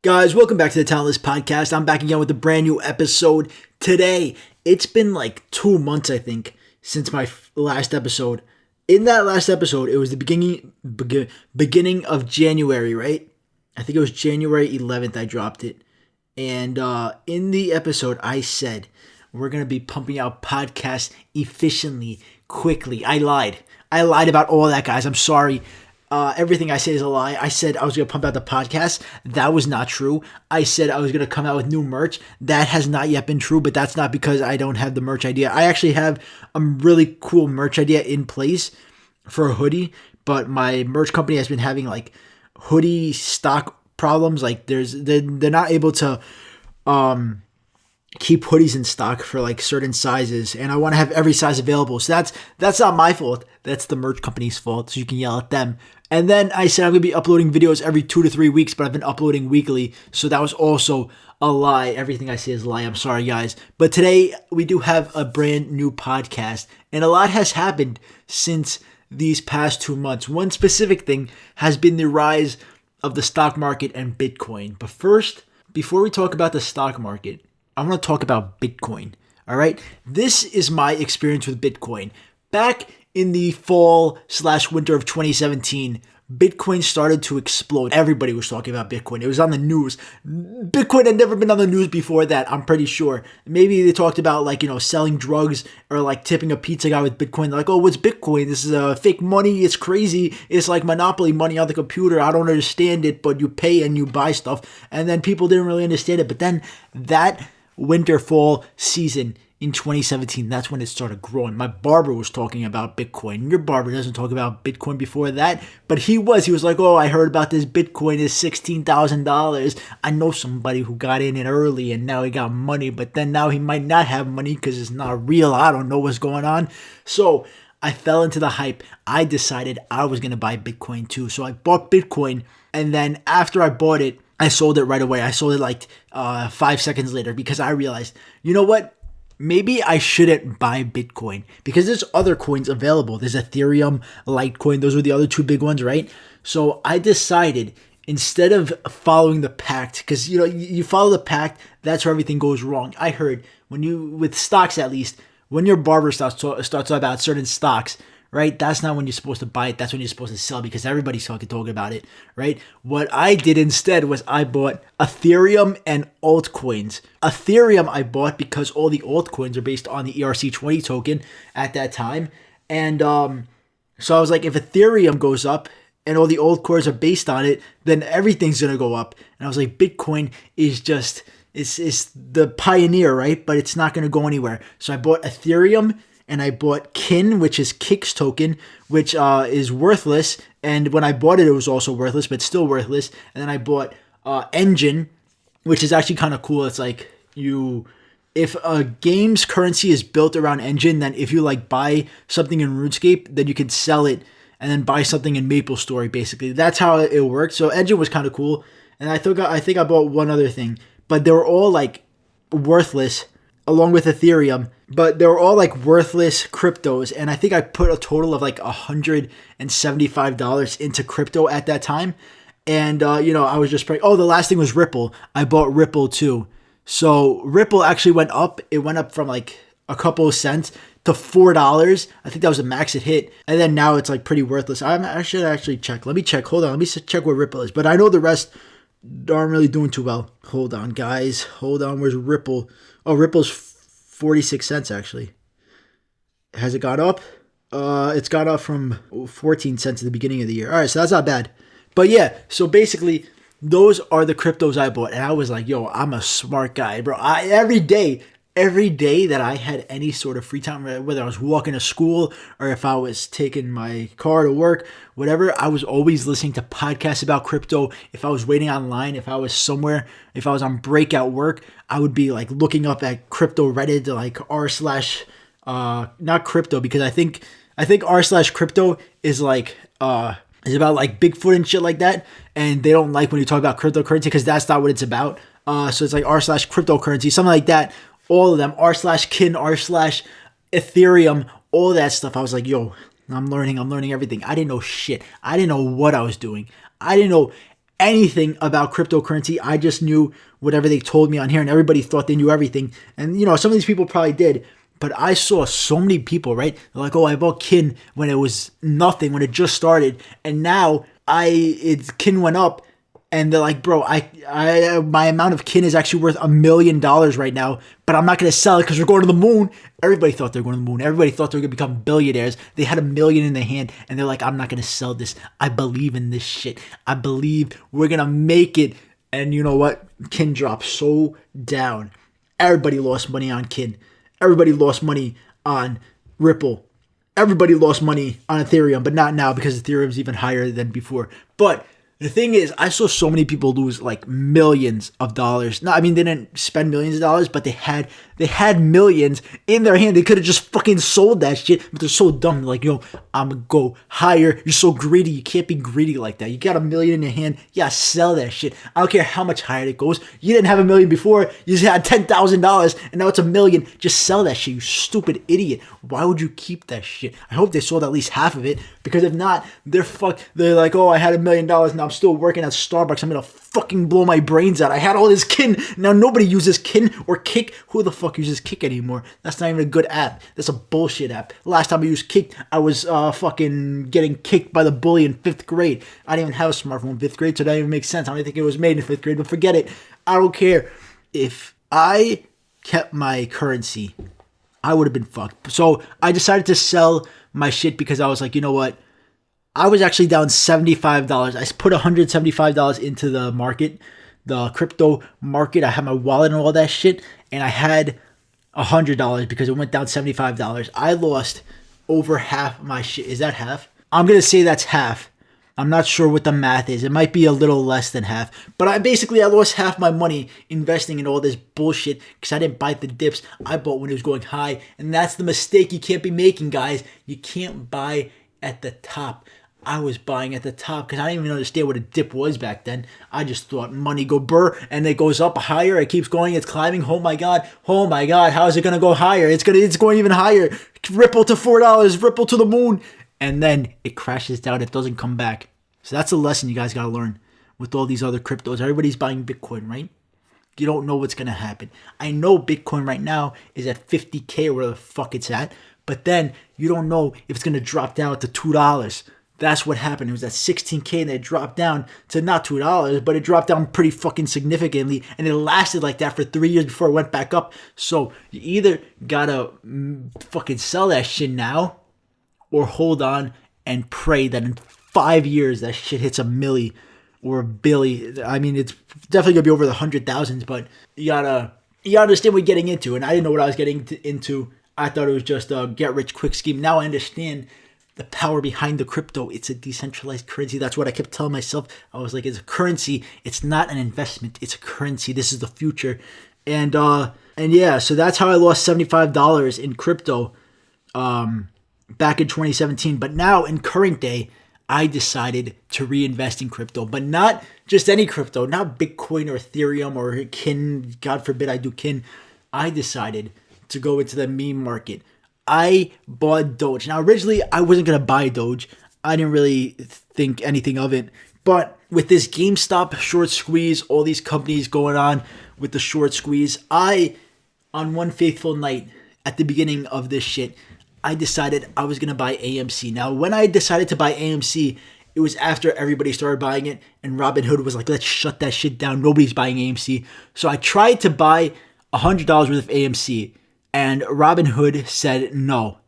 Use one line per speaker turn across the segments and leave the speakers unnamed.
Guys, welcome back to the Talentless Podcast. I'm back again with a brand new episode today. It's been like 2 months, I think, since my last episode. In that last episode, it was the beginning of January, right? I think it was January 11th I dropped it. And in the episode, I said we're going to be pumping out podcasts efficiently, quickly. I lied about all that, guys. I'm sorry. Everything I say is a lie. I said I was going to pump out the podcast. That was not true. I said I was going to come out with new merch. That has not yet been true, but that's not because I don't have the merch idea. I actually have a really cool merch idea in place for a hoodie, but my merch company has been having like hoodie stock problems. Like they're not able to keep hoodies in stock for like certain sizes, and I want to have every size available. So that's not my fault. That's the merch company's fault. So you can yell at them. And then I said I'm going to be uploading videos every 2 to 3 weeks, but I've been uploading weekly. So that was also a lie. Everything I say is a lie. I'm sorry, guys. But today we do have a brand new podcast, and a lot has happened since these past 2 months. One specific thing has been the rise of the stock market and Bitcoin. But first, before we talk about the stock market, I want to talk about Bitcoin. All right. This is my experience with Bitcoin. Back in the fall/winter of 2017, Bitcoin started to explode. Everybody was talking about Bitcoin. It was on the news. Bitcoin had never been on the news before that, I'm pretty sure. Maybe they talked about selling drugs or like tipping a pizza guy with Bitcoin. They're like, oh, what's Bitcoin? This is fake money. It's crazy. It's like monopoly money on the computer. I don't understand it, but you pay and you buy stuff. And then people didn't really understand it. But then that winter-fall season in 2017, that's when it started growing. My barber was talking about Bitcoin. Your barber doesn't talk about Bitcoin before that, but he was like, oh, I heard about this Bitcoin is $16,000. I know somebody who got in it early and now he got money, but then now he might not have money because it's not real. I don't know what's going on. So I fell into the hype. I decided I was going to buy Bitcoin too. So I bought Bitcoin, and then after I bought it, I sold it right away. I sold it like 5 seconds later because I realized, you know what? Maybe I shouldn't buy Bitcoin because there's other coins available. There's Ethereum, Litecoin. Those were the other two big ones, right? So I decided instead of following the pact, because you follow the pact, that's where everything goes wrong. I heard with stocks at least, when your barber starts talking about certain stocks, right? That's not when you're supposed to buy it. That's when you're supposed to sell because everybody's talking about it, right? What I did instead was I bought Ethereum and altcoins. Ethereum I bought because all the altcoins are based on the ERC20 token at that time. And so I was like, if Ethereum goes up and all the altcoins are based on it, then everything's going to go up. And I was like, Bitcoin is just, it's the pioneer, right? But it's not going to go anywhere. So I bought Ethereum, and I bought Kin, which is Kik's token, which is worthless. And when I bought it, it was also worthless, but still worthless. And then I bought Engine, which is actually kind of cool. It's like if a game's currency is built around Engine, then if you buy something in RuneScape, then you can sell it and then buy something in MapleStory, basically. That's how it worked. So Engine was kind of cool. And I think I bought one other thing, but they were all worthless along with Ethereum, but they were all worthless cryptos. And I think I put a total of $175 into crypto at that time. And, I was just praying. Oh, the last thing was Ripple. I bought Ripple too. So Ripple actually went up. It went up from a couple of cents to $4. I think that was the max it hit. And then now it's pretty worthless. I should actually check. Let me check. Hold on. Let me check where Ripple is. But I know the rest aren't really doing too well. Hold on, guys. Hold on. Where's Ripple? Oh, Ripple's 46 cents actually. Has it gone up? It's gone up from 14 cents at the beginning of the year. All right, so that's not bad. But yeah, so basically, those are the cryptos I bought. And I was like, yo, I'm a smart guy, bro. Every day that I had any sort of free time, whether I was walking to school or if I was taking my car to work, whatever, I was always listening to podcasts about crypto. If I was waiting online, if I was somewhere, if I was on break at work, I would be looking up at crypto Reddit to not crypto, because I think r/crypto is is about Bigfoot and shit like that. And they don't like when you talk about cryptocurrency because that's not what it's about. So it's r/cryptocurrency, something like that. All of them, r/kin, r/Ethereum, all that stuff. I was like, yo, I'm learning everything. I didn't know shit. I didn't know what I was doing. I didn't know anything about cryptocurrency. I just knew whatever they told me on here, and everybody thought they knew everything. And, some of these people probably did. But I saw so many people, right? They're like, oh, I bought Kin when it was nothing, when it just started. And now Kin went up. And they're like, bro, my amount of Kin is actually worth $1 million right now, but I'm not going to sell it because we're going to the moon. Everybody thought they were going to the moon. Everybody thought they were going to become billionaires. They had $1 million in their hand, and they're like, I'm not going to sell this. I believe in this shit. I believe we're going to make it. And you know what? Kin dropped so down. Everybody lost money on Kin. Everybody lost money on Ripple. Everybody lost money on Ethereum, but not now because Ethereum's even higher than before. But the thing is, I saw so many people lose like millions of dollars. No, I mean, they didn't spend millions of dollars, but they had millions in their hand. They could have just fucking sold that shit, but they're so dumb. They're like, I'm gonna go higher. You're so greedy. You can't be greedy like that. You got $1 million in your hand. Yeah, sell that shit. I don't care how much higher it goes. You didn't have $1 million before. You just had $10,000, and now it's $1 million. Just sell that shit, you stupid idiot. Why would you keep that shit? I hope they sold at least half of it, because if not, they're fucked. They're like, oh, I had $1 million, now I'm still working at Starbucks. I'm gonna fucking blow my brains out. I had all this Kin. Now nobody uses Kin or Kick. Who the fuck uses Kick anymore? That's not even a good app. That's a bullshit app. Last time I used Kick, I was fucking getting kicked by the bully in 5th grade. I didn't even have a smartphone in 5th grade, so that didn't even make sense. I don't even think it was made in 5th grade, but forget it. I don't care. If I kept my currency, I would have been fucked. So I decided to sell my shit because I was like, you know what? I was actually down $75. I put $175 into the market, the crypto market. I had my wallet and all that shit, and I had $100 because it went down $75. I lost over half my shit. Is that half? I'm going to say that's half. I'm not sure what the math is. It might be a little less than half. But I lost half my money investing in all this bullshit because I didn't buy the dips. I bought when it was going high. And that's the mistake you can't be making, guys. You can't buy at the top. I was buying at the top because I didn't even understand what a dip was back then. I just thought money go burr and it goes up higher. It keeps going. It's climbing. Oh my God. How is it going to go higher? It's going even higher. Ripple to $4. Ripple to the moon. And then it crashes down. It doesn't come back. So that's a lesson you guys got to learn with all these other cryptos. Everybody's buying Bitcoin, right? You don't know what's going to happen. I know Bitcoin right now is at 50K or where the fuck it's at. But then you don't know if it's going to drop down to $2. That's what happened. It was at 16K and it dropped down to not $2, but it dropped down pretty fucking significantly. And it lasted like that for 3 years before it went back up. So you either gotta fucking sell that shit now or hold on and pray that in 5 years that shit hits a milli or a billy. I mean, it's definitely gonna be over the 100,000s, but you gotta understand what you're getting into. And I didn't know what I was getting into. I thought it was just a get rich quick scheme. Now I understand the power behind the crypto. It's a decentralized currency. That's what I kept telling myself. I was like, it's a currency. It's not an investment. It's a currency. This is the future. And yeah, so that's how I lost $75 in crypto back in 2017. But now in current day, I decided to reinvest in crypto, but not just any crypto, not Bitcoin or Ethereum or Kin. God forbid I do Kin. I decided to go into the meme market. I bought Doge. Now, originally, I wasn't going to buy Doge. I didn't really think anything of it. But with this GameStop short squeeze, all these companies going on with the short squeeze, on one fateful night at the beginning of this shit, I decided I was going to buy AMC. Now, when I decided to buy AMC, it was after everybody started buying it, and Robinhood was like, let's shut that shit down. Nobody's buying AMC. So I tried to buy $100 worth of AMC. And Robinhood said no.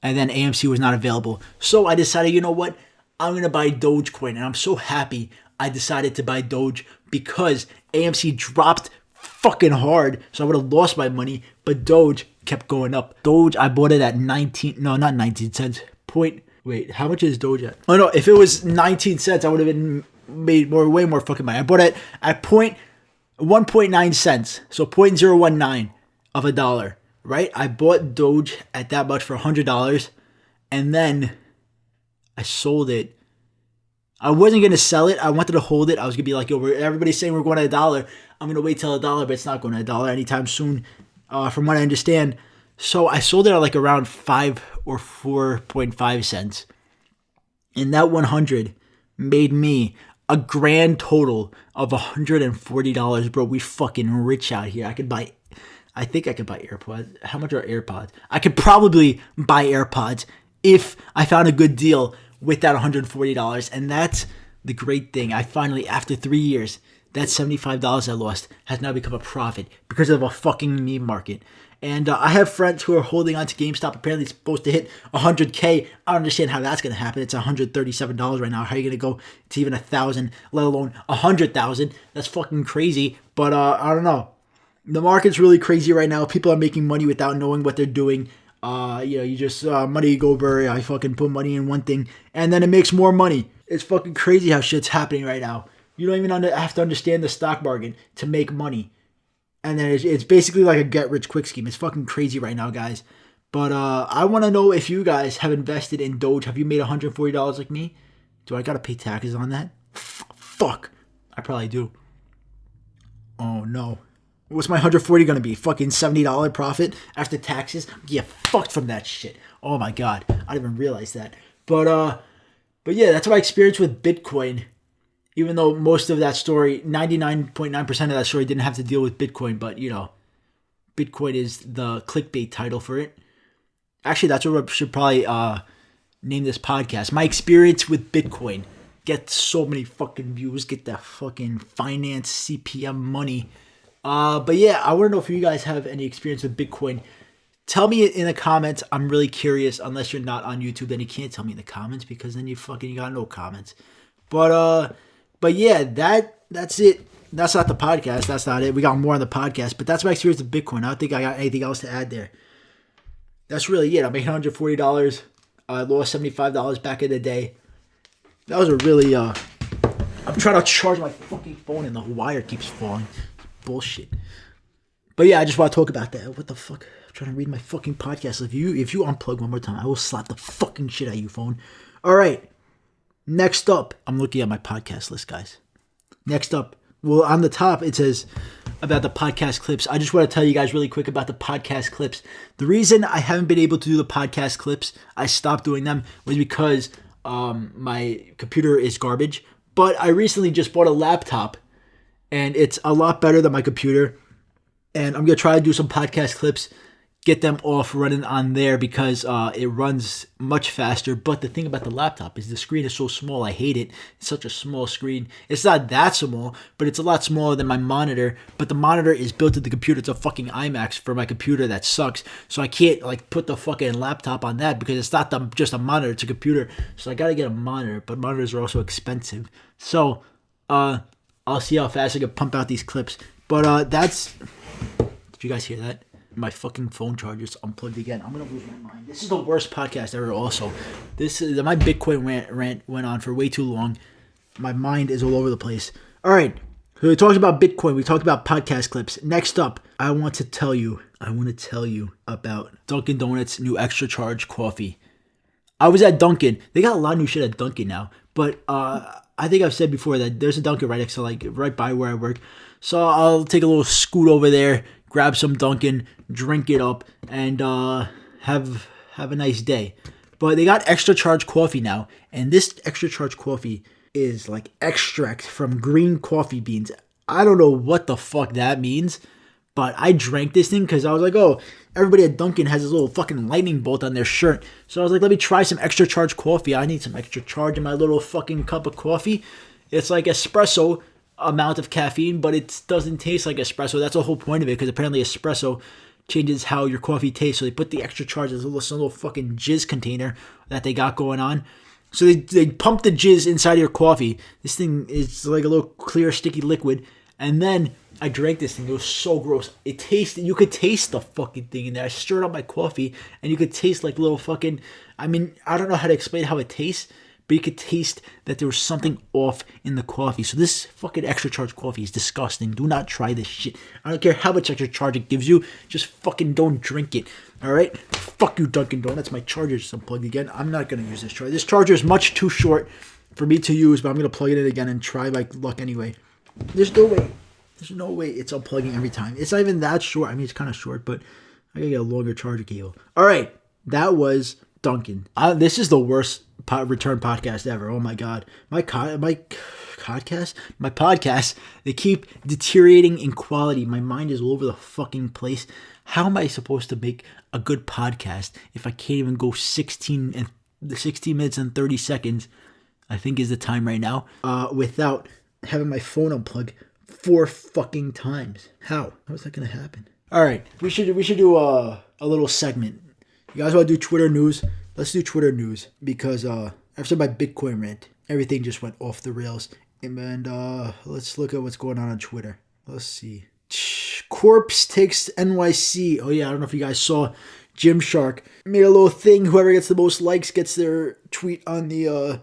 And then AMC was not available. So I decided, you know what? I'm going to buy Dogecoin. And I'm so happy I decided to buy Doge because AMC dropped fucking hard. So I would have lost my money. But Doge kept going up. Doge, I bought it at not 19 cents. Wait, how much is Doge at? Oh no, if it was 19 cents, I would have been made way more fucking money. I bought it at 1.9 cents. So 0.019 of a dollar. Right? I bought Doge at that much for $100 and then I sold it. I wasn't going to sell it. I wanted to hold it. I was going to be like, yo, everybody's saying we're going at $1. I'm going to wait till $1, but it's not going at $1 anytime soon, from what I understand. So I sold it at like around 5 or 4.5 cents. And that 100 made me a grand total of $140, bro. We fucking rich out here. I think I could buy AirPods. How much are AirPods? I could probably buy AirPods if I found a good deal with that $140. And that's the great thing. I finally, after 3 years, that $75 I lost has now become a profit because of a fucking meme market. And I have friends who are holding on to GameStop. Apparently it's supposed to hit 100K. I don't understand how that's going to happen. It's $137 right now. How are you going to go to even 1,000, let alone 100,000? That's fucking crazy. But I don't know. The market's really crazy right now. People are making money without knowing what they're doing. You just money go blurry. I fucking put money in one thing and then it makes more money. It's fucking crazy how shit's happening right now. You don't even have to understand the stock market to make money. And then it's basically like a get-rich-quick scheme. It's fucking crazy right now, guys. But I want to know if you guys have invested in Doge. Have you made $140 like me? Do I got to pay taxes on that? Fuck. I probably do. Oh, no. What's my $140 going to be? Fucking $70 profit after taxes? Yeah, fucked from that shit. Oh, my God. I didn't even realize that. But yeah, that's my experience with Bitcoin. Even though most of that story, 99.9% of that story didn't have to deal with Bitcoin. But, Bitcoin is the clickbait title for it. Actually, that's what I should probably name this podcast. My experience with Bitcoin. Get so many fucking views. Get that fucking finance CPM money. But yeah, I want to know if you guys have any experience with Bitcoin. Tell me in the comments. I'm really curious. Unless you're not on YouTube, then you can't tell me in the comments because then you got no comments. But yeah, that's it. That's not the podcast. That's not it. We got more on the podcast, but that's my experience with Bitcoin. I don't think I got anything else to add there. That's really it. I made $140. I lost $75 back in the day. That was a really, I'm trying to charge my fucking phone and the wire keeps falling. Bullshit. But yeah, I just want to talk about that. What the fuck? I'm trying to read my fucking podcast. If you unplug one more time, I will slap the fucking shit out of you, phone. All right. Next up, I'm looking at my podcast list, guys. Next up, well, on the top, it says about the podcast clips. I just want to tell you guys really quick about the podcast clips. The reason I haven't been able to do the podcast clips, I stopped doing them, was because my computer is garbage. But I recently just bought a laptop, and it's a lot better than my computer. And I'm going to try to do some podcast clips, get them off running on there because it runs much faster. But the thing about the laptop is the screen is so small. I hate it. It's such a small screen. It's not that small, but it's a lot smaller than my monitor. But the monitor is built into the computer. It's a fucking IMAX for my computer that sucks. So I can't put the fucking laptop on that because it's not just a monitor. It's a computer. So I got to get a monitor. But monitors are also expensive. So I'll see how fast I can pump out these clips. But that's... Did you guys hear that? My fucking phone charger's unplugged again. I'm gonna lose my mind. This is the worst podcast ever. Also, my Bitcoin rant went on for way too long. My mind is all over the place. All right, so we talked about Bitcoin. We talked about podcast clips. Next up, I want to tell you about Dunkin' Donuts' new extra charge coffee. I was at Dunkin'. They got a lot of new shit at Dunkin' now, but I think I've said before that there's a Dunkin' right next to right by where I work. So I'll take a little scoot over there, grab some Dunkin', drink it up, and have a nice day. But they got extra charge coffee now, and this extra charge coffee is like extract from green coffee beans. I don't know what the fuck that means, but I drank this thing because I was like, oh, everybody at Dunkin' has this little fucking lightning bolt on their shirt. So I was like, let me try some extra charge coffee. I need some extra charge in my little fucking cup of coffee. It's like espresso amount of caffeine, but it doesn't taste like espresso. That's the whole point of it, because apparently espresso changes how your coffee tastes. So they put the extra charge as some little fucking jizz container that they got going on. So they pump the jizz inside of your coffee. This thing is like a little clear sticky liquid, and then I drank this thing. It was so gross. You could taste the fucking thing in there. I stirred up my coffee, and you could taste like little fucking, I don't know how to explain how it tastes, but you could taste that there was something off in the coffee. So this fucking extra charge coffee is disgusting. Do not try this shit. I don't care how much extra charge it gives you. Just fucking don't drink it. All right? Fuck you, Dunkin' Donuts. My charger's unplugged again. I'm not going to use this charger. This charger is much too short for me to use, but I'm going to plug it in again and try my luck anyway. There's no way it's unplugging every time. It's not even that short. It's kind of short, but I got to get a longer charger cable. All right. That was Dunkin'. This is the worst return podcast ever. Oh my god, my podcasts, they keep deteriorating in quality. My mind is all over the fucking place. How am I supposed to make a good podcast if I can't even go 16 minutes and 30 seconds, I think is the time right now, without having my phone unplugged 4 fucking times? How is that gonna happen? All right, we should do a little segment. You guys want to do Twitter news? Let's do Twitter news, because after my Bitcoin rant, everything just went off the rails. And let's look at what's going on Twitter. Let's see. Corpse takes NYC. Oh yeah, I don't know if you guys saw. Gymshark made a little thing. Whoever gets the most likes gets their tweet on the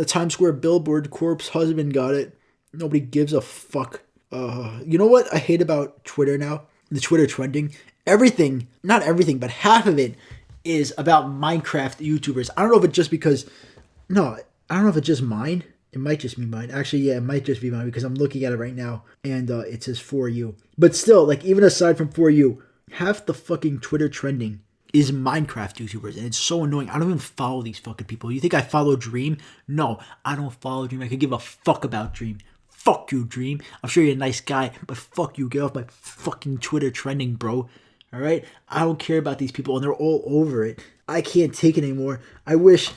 Times Square billboard. Corpse husband got it. Nobody gives a fuck. You know what I hate about Twitter now? The Twitter trending. Everything, not everything, but half of it is about Minecraft YouTubers. I don't know if it's just because, no, I don't know if it's just mine. It might just be mine. Actually, yeah, it might just be mine because I'm looking at it right now and it says For You. But still, like, even aside from For You, half the fucking Twitter trending is Minecraft YouTubers, and it's so annoying. I don't even follow these fucking people. You think I follow Dream? No, I don't follow Dream. I could give a fuck about Dream. Fuck you, Dream. I'm sure you're a nice guy, but fuck you. Get off my fucking Twitter trending, bro. All right? I don't care about these people, and they're all over it. I can't take it anymore. I wish,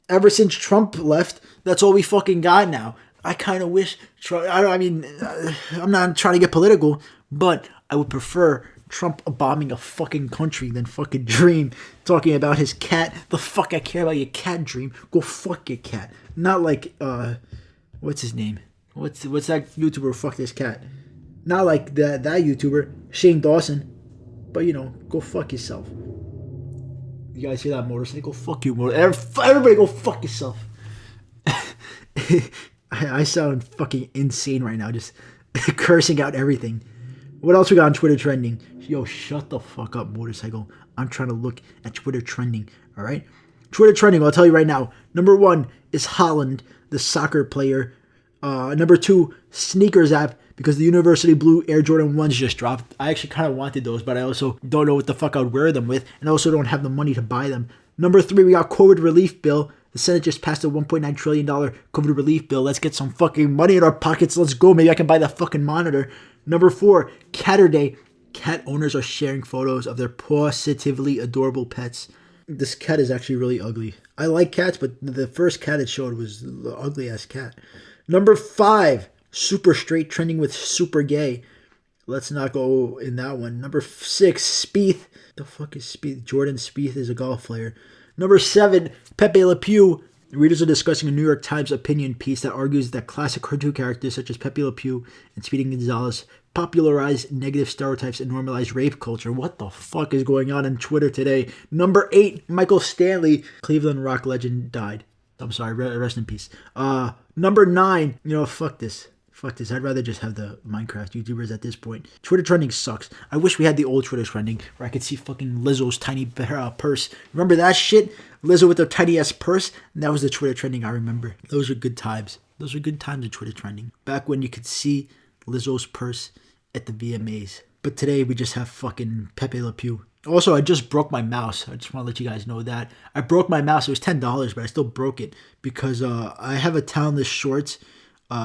ever since Trump left, that's all we fucking got now. I kind of wish Trump, I'm not trying to get political, but I would prefer Trump bombing a fucking country than fucking Dream talking about his cat. The fuck I care about your cat, Dream. Go fuck your cat. Not like, what's his name? What's that YouTuber who fucked his cat? Not like that YouTuber, Shane Dawson. But, you know, go fuck yourself. You guys hear that motorcycle? Fuck you, motorcycle. Everybody go fuck yourself. I sound fucking insane right now, just cursing out everything. What else we got on Twitter trending? Yo, shut the fuck up, motorcycle. I'm trying to look at Twitter trending, all right? Twitter trending, I'll tell you right now. Number 1 is Holland, the soccer player. Number 2, sneakers app, because the University Blue Air Jordan 1s just dropped. I actually kind of wanted those, but I also don't know what the fuck I would wear them with, and I also don't have the money to buy them. Number 3, we got COVID relief bill. The Senate just passed a $1.9 trillion COVID relief bill. Let's get some fucking money in our pockets. Let's go. Maybe I can buy that fucking monitor. Number 4, Catterday. Cat owners are sharing photos of their positively adorable pets. This cat is actually really ugly. I like cats, but the first cat it showed was the ugly-ass cat. Number 5, super straight trending with super gay. Let's not go in that one. Number 6, Spieth. The fuck is Spieth? Jordan Spieth is a golf player. Number 7, Pepe Le Pew. Readers are discussing a New York Times opinion piece that argues that classic cartoon characters such as Pepe Le Pew and Speedy Gonzales popularized negative stereotypes and normalized rape culture. What the fuck is going on Twitter today? Number 8, Michael Stanley, Cleveland rock legend, died. I'm sorry, rest in peace. Number 9, you know, fuck this. Fuck this. I'd rather just have the Minecraft YouTubers at this point. Twitter trending sucks. I wish we had the old Twitter trending where I could see fucking Lizzo's tiny purse. Remember that shit? Lizzo with her tiny ass purse? And that was the Twitter trending I remember. Those are good times. Those are good times in Twitter trending. Back when you could see Lizzo's purse at the VMAs. But today we just have fucking Pepe Le Pew. Also, I just broke my mouse. I just want to let you guys know that. I broke my mouse. It was $10, but I still broke it because I have a Talentless Shorts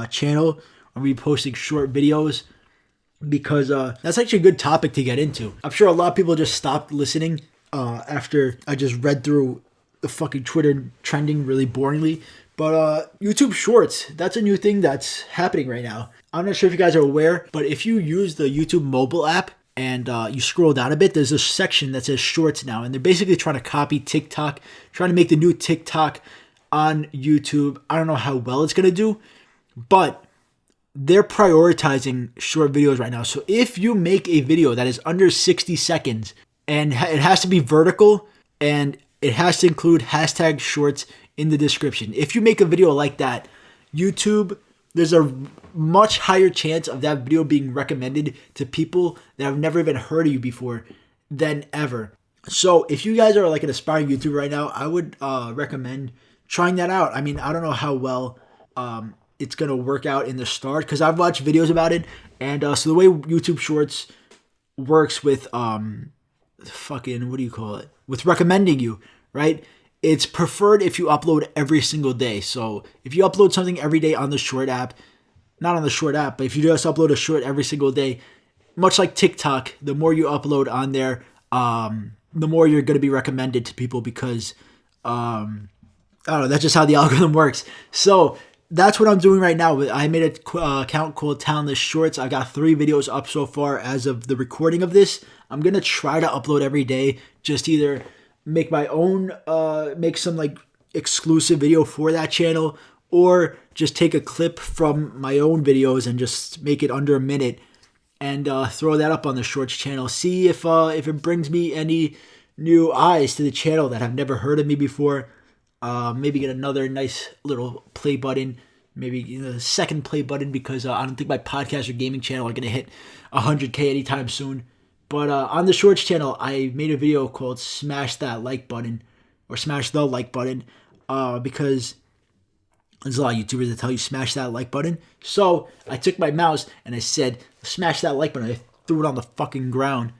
channel. I'll be posting short videos because that's actually a good topic to get into. I'm sure a lot of people just stopped listening after I just read through the fucking Twitter trending really boringly. But YouTube Shorts, that's a new thing that's happening right now. I'm not sure if you guys are aware, but if you use the YouTube mobile app and you scroll down a bit, there's a section that says Shorts now. And they're basically trying to copy TikTok, trying to make the new TikTok on YouTube. I don't know how well it's going to do, but they're prioritizing short videos right now. So if you make a video that is under 60 seconds and it has to be vertical and it has to include hashtag shorts in the description. If you make a video like that, YouTube, there's a much higher chance of that video being recommended to people that have never even heard of you before than ever. So if you guys are like an aspiring YouTuber right now, I would recommend trying that out. I mean, I don't know how well it's going to work out in the start because I've watched videos about it. And so the way YouTube Shorts works with with recommending you, right, it's preferred if you upload every single day. So if you upload something every day on the short app, not on the short app, but if you just upload a short every single day, much like TikTok, the more you upload on there, the more you're going to be recommended to people because, I don't know, that's just how the algorithm works. So that's what I'm doing right now. I made an account called Talentless Shorts. I got 3 videos up so far as of the recording of this. I'm going to try to upload every day, just either make my own, make some like exclusive video for that channel, or just take a clip from my own videos and just make it under a minute and throw that up on the Shorts channel. See if it brings me any new eyes to the channel that have never heard of me before. Maybe get another nice little play button, maybe the second play button, because I don't think my podcast or gaming channel are going to hit 100K anytime soon. But on the Shorts channel, I made a video called Smash That Like Button, or Smash the Like Button, because there's a lot of YouTubers that tell you smash that like button. So I took my mouse and I said, smash that like button. I threw it on the fucking ground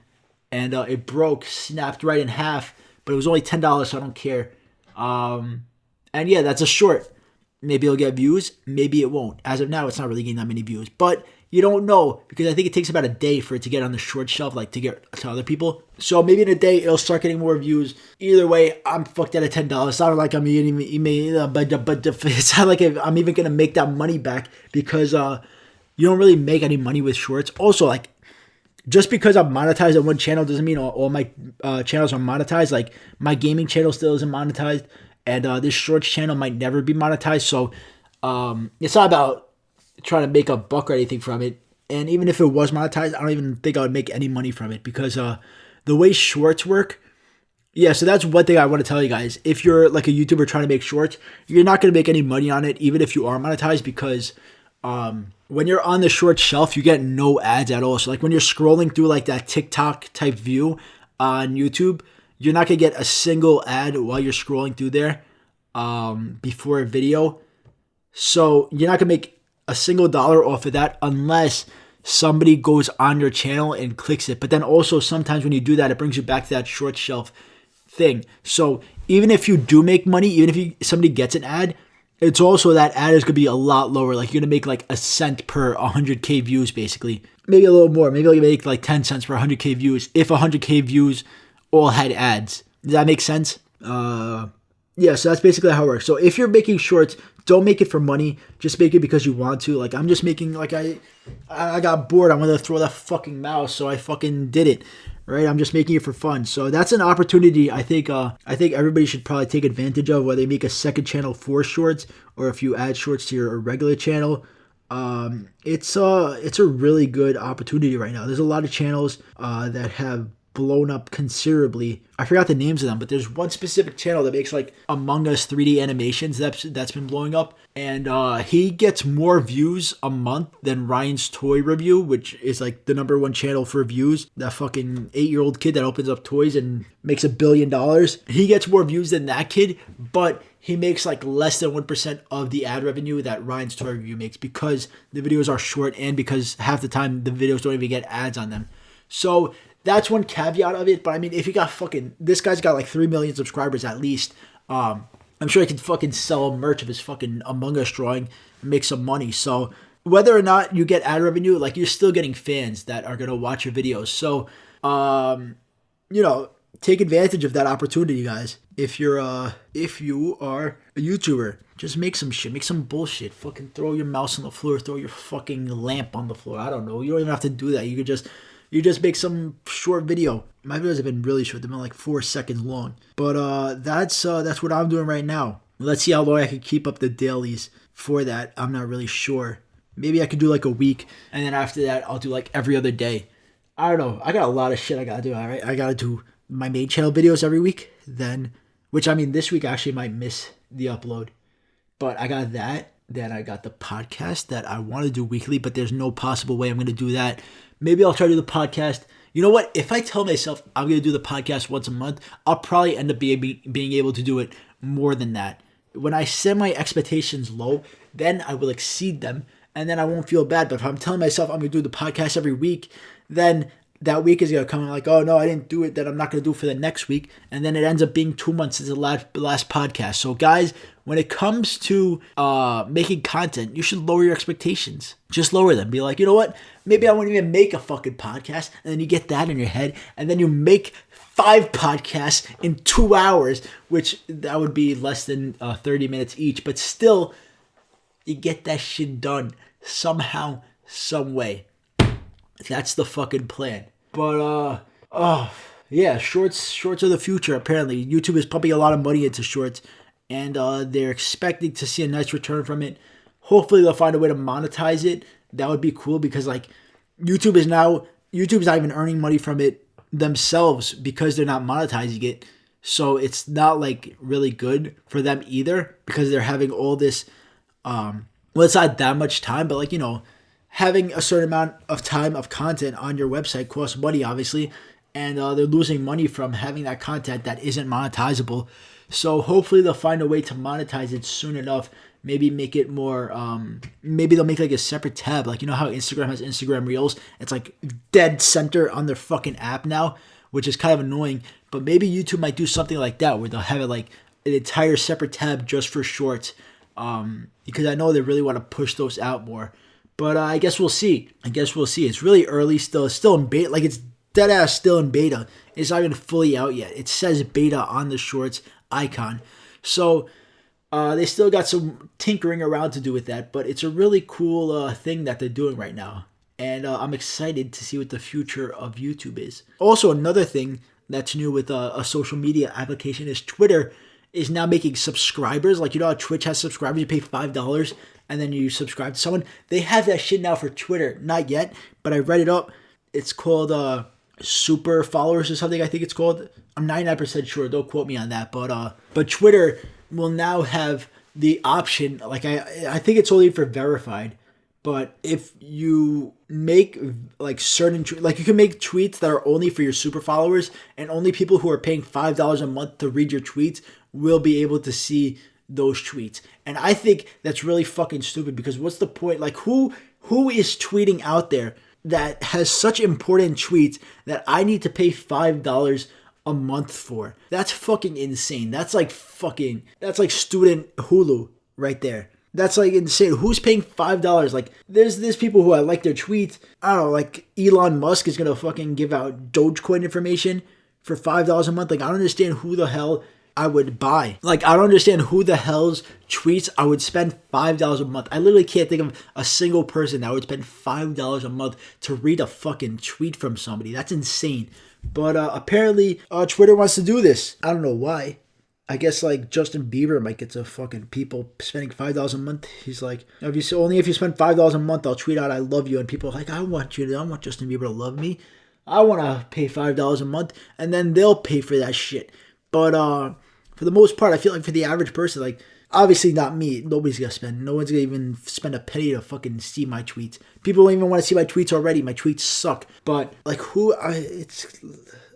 and it broke, snapped right in half, but it was only $10, so I don't care. And yeah, that's a short. Maybe it'll get views, maybe it won't. As of now, it's not really getting that many views, but you don't know, because I think it takes about a day for it to get on the short shelf, like to get to other people. So maybe in a day it'll start getting more views. Either way, I'm fucked out of $10. It's not like I'm even, but it's not like I'm even gonna make that money back, because you don't really make any money with shorts. Also, like, just because I'm monetized on one channel doesn't mean all my channels are monetized. Like, my gaming channel still isn't monetized, and this shorts channel might never be monetized. So it's not about trying to make a buck or anything from it. And even if it was monetized, I don't even think I would make any money from it, because the way shorts work. Yeah, so that's one thing I want to tell you guys. If you're like a YouTuber trying to make shorts, you're not going to make any money on it, even if you are monetized, because when you're on the short shelf, you get no ads at all. So like when you're scrolling through like that TikTok type view on YouTube, you're not going to get a single ad while you're scrolling through there before a video. So you're not going to make a single dollar off of that unless somebody goes on your channel and clicks it. But then also sometimes when you do that, it brings you back to that short shelf thing. So even if you do make money, even if somebody gets an ad, it's also that ad is going to be a lot lower. Like, you're going to make like a cent per 100K views, basically. Maybe a little more. Maybe you'll make like 10 cents per 100K views if 100K views all had ads. Does that make sense? Yeah, so that's basically how it works. So if you're making shorts, don't make it for money. Just make it because you want to. Like, I'm just making, like, I got bored. I wanted to throw that fucking mouse, so I fucking did it. Right? I'm just making it for fun. So that's an opportunity I think everybody should probably take advantage of, whether you make a second channel for shorts or if you add shorts to your regular channel. It's a really good opportunity right now. There's a lot of channels that have blown up considerably. I forgot the names of them, but there's one specific channel that makes like Among Us 3D animations that's been blowing up, and he gets more views a month than Ryan's Toy Review, which is like the #1 channel for views. That fucking 8-year-old kid that opens up toys and makes $1 billion. He gets more views than that kid, but he makes like less than 1% of the ad revenue that Ryan's Toy Review makes, because the videos are short and because half the time the videos don't even get ads on them. So that's one caveat of it. But I mean, if you got this guy's got like 3 million subscribers at least. I'm sure he could fucking sell merch of his fucking Among Us drawing and make some money. So whether or not you get ad revenue, like, you're still getting fans that are going to watch your videos. So, take advantage of that opportunity, guys. If you are a YouTuber, just make some shit, make some bullshit. Fucking throw your mouse on the floor, throw your fucking lamp on the floor. I don't know. You don't even have to do that. You just make some short video. My videos have been really short. They've been like 4 seconds long. But that's what I'm doing right now. Let's see how long I can keep up the dailies for that. I'm not really sure. Maybe I could do like a week, and then after that, I'll do like every other day. I don't know. I got a lot of shit I gotta do. All right, I gotta do my main channel videos every week. Then, which I mean, this week I actually might miss the upload, but I got that. Then I got the podcast that I want to do weekly, but there's no possible way I'm going to do that. Maybe I'll try to do the podcast. You know what? If I tell myself I'm going to do the podcast once a month, I'll probably end up being able to do it more than that. When I set my expectations low, then I will exceed them, and then I won't feel bad. But if I'm telling myself I'm going to do the podcast every week, then that week is going to come and like, oh no, I didn't do it, then I'm not going to do it for the next week. And then it ends up being 2 months since the last podcast. So guys, when it comes to making content, you should lower your expectations. Just lower them. Be like, you know what? Maybe I won't even make a fucking podcast. And then you get that in your head. And then you make 5 podcasts in 2 hours, which that would be less than 30 minutes each. But still, you get that shit done somehow, some way. That's the fucking plan. But, yeah, shorts are the future, apparently. YouTube is pumping a lot of money into shorts. And they're expecting to see a nice return from it. Hopefully they'll find a way to monetize it. That would be cool because like YouTube's not even earning money from it themselves because they're not monetizing it. So it's not like really good for them either because they're having all this, well, it's not that much time, but like, you know, having a certain amount of time of content on your website costs money, obviously. And they're losing money from having that content that isn't monetizable. So hopefully they'll find a way to monetize it soon enough. Maybe make it more, maybe they'll make like a separate tab. Like, you know how Instagram has Instagram Reels? It's like dead center on their fucking app now, which is kind of annoying. But maybe YouTube might do something like that where they'll have it like an entire separate tab just for shorts. Because I know they really want to push those out more. But I guess we'll see. It's really early still. It's still in beta. Like it's dead ass still in beta. It's not even fully out yet. It says beta on the shorts icon. So they still got some tinkering around to do with that, but it's a really cool thing that they're doing right now. And I'm excited to see what the future of YouTube is. Also, another thing that's new with a social media application is Twitter is now making subscribers. Like, you know how Twitch has subscribers? You pay $5 and then you subscribe to someone. They have that shit now for Twitter. Not yet, but I read it up. It's called super followers or something, I think it's called. I'm 99% sure. Don't quote me on that. But Twitter will now have the option, like I think it's only for verified, but if you make like certain, like you can make tweets that are only for your super followers and only people who are paying $5 a month to read your tweets will be able to see those tweets. And I think that's really fucking stupid because what's the point? Like who is tweeting out there that has such important tweets that I need to pay $5 a month for? That's fucking insane. That's like student Hulu right there. That's like insane. Who's paying $5? Like there's people who I like their tweets. I don't know, like Elon Musk is gonna fucking give out Dogecoin information for $5 a month. Like I don't understand who the hell I would buy. Like I don't understand who the hell's tweets I would spend $5 a month. I literally can't think of a single person that would spend $5 a month to read a fucking tweet from somebody. That's insane. But apparently Twitter wants to do this. I don't know why. I guess like Justin Bieber might get to fucking people spending $5 a month. He's like, if you spend $5 a month, I'll tweet out I love you. And people are like, I want Justin Bieber to love me. I want to pay $5 a month. And then they'll pay for that shit. But for the most part, I feel like for the average person, like obviously not me. Nobody's going to spend. No one's going to even spend a penny to fucking see my tweets. People don't even want to see my tweets already. My tweets suck. But like it's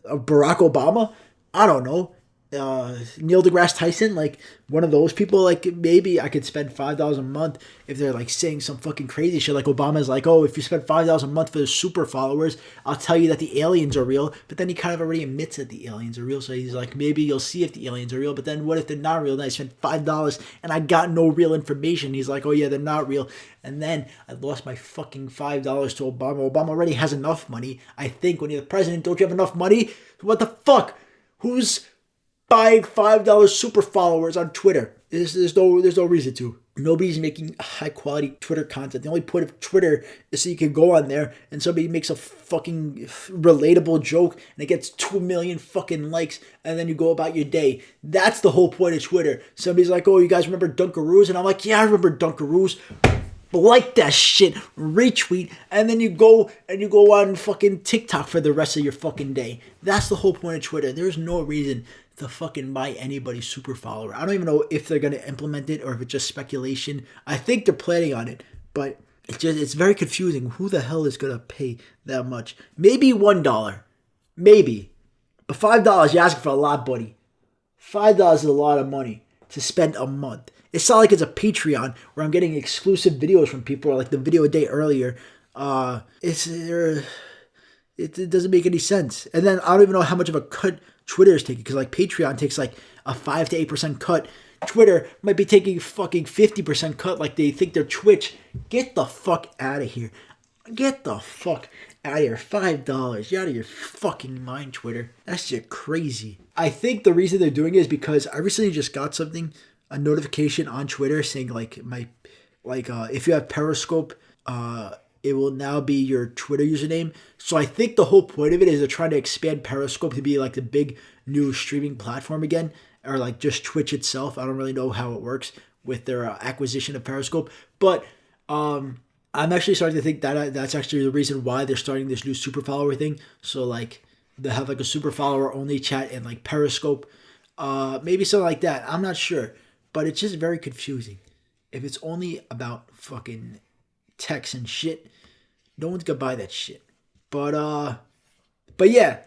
Barack Obama? I don't know. Neil deGrasse Tyson, like one of those people, like maybe I could spend $5 a month if they're like saying some fucking crazy shit. Like Obama's like, oh, if you spend $5 a month for the super followers, I'll tell you that the aliens are real. But then he kind of already admits that the aliens are real. So he's like, maybe you'll see if the aliens are real. But then what if they're not real? Then I spent $5 and I got no real information. He's like, oh yeah, they're not real. And then I lost my fucking $5 to Obama. Obama already has enough money. I think when you're the president, don't you have enough money? What the fuck? Who's buying $5 super followers on Twitter? There's no reason to. Nobody's making high quality Twitter content. The only point of Twitter is so you can go on there and somebody makes a fucking relatable joke and it gets 2 million fucking likes and then you go about your day. That's the whole point of Twitter. Somebody's like, oh, you guys remember Dunkaroos? And I'm like, yeah, I remember Dunkaroos. Like that shit, retweet, and then you go on fucking TikTok for the rest of your fucking day. That's the whole point of Twitter. There's no reason to fucking buy anybody's super follower. I don't even know if they're going to implement it or if it's just speculation. I think they're planning on it, but it's very confusing. Who the hell is going to pay that much? Maybe $1. Maybe. But $5, you're asking for a lot, buddy. $5 is a lot of money to spend a month. It's not like it's a Patreon where I'm getting exclusive videos from people or like the video a day earlier. It's It doesn't make any sense. And then I don't even know how much of a cut Twitter is taking, because like Patreon takes like a 5 to 8% cut. Twitter might be taking a fucking 50% cut, like they think they're Twitch. Get the fuck out of here. Get the fuck out of here. $5. You're out of your fucking mind, Twitter. That's just crazy. I think the reason they're doing it is because I recently just got a notification on Twitter saying like if you have Periscope, it will now be your Twitter username. So I think the whole point of it is they're trying to expand Periscope to be like the big new streaming platform again, or like just Twitch itself. I don't really know how it works with their acquisition of Periscope, but I'm actually starting to think that that's actually the reason why they're starting this new super follower thing. So like they have like a super follower only chat and like Periscope, maybe something like that. I'm not sure, but it's just very confusing. If it's only about fucking text and shit, no one's gonna buy that shit. But yeah.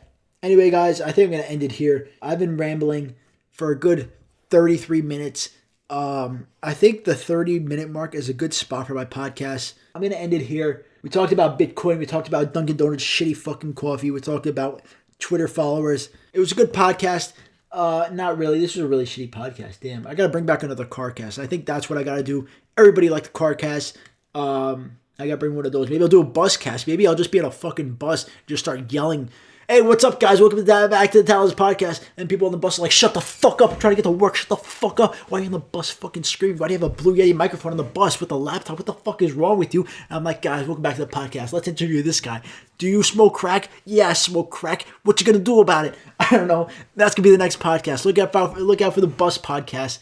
Anyway, guys, I think I'm gonna end it here. I've been rambling for a good 33 minutes. I think the 30-minute mark is a good spot for my podcast. I'm gonna end it here. We talked about Bitcoin. We talked about Dunkin' Donuts shitty fucking coffee. We talked about Twitter followers. It was a good podcast. Not really. This was a really shitty podcast. Damn. I gotta bring back another CarCast. I think that's what I gotta do. Everybody liked the CarCast. I gotta bring one of those. Maybe I'll do a bus cast. Maybe I'll just be on a fucking bus, just start yelling, "Hey, what's up, guys? Welcome back to the Talentless Podcast." And people on the bus are like, "Shut the fuck up! I'm trying to get to work. Shut the fuck up! Why are you on the bus fucking screaming? Why do you have a Blue Yeti microphone on the bus with a laptop? What the fuck is wrong with you?" And I'm like, "Guys, welcome back to the podcast. Let's interview this guy. Do you smoke crack? Yeah, I smoke crack. What you gonna do about it?" I don't know. That's gonna be the next podcast. Look out for the bus podcast.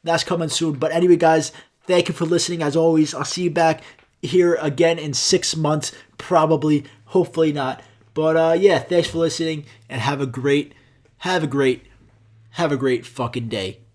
That's coming soon. But anyway, guys, thank you for listening. As always, I'll see you back here again in 6 months, probably, hopefully not. But yeah, thanks for listening, and have a great fucking day.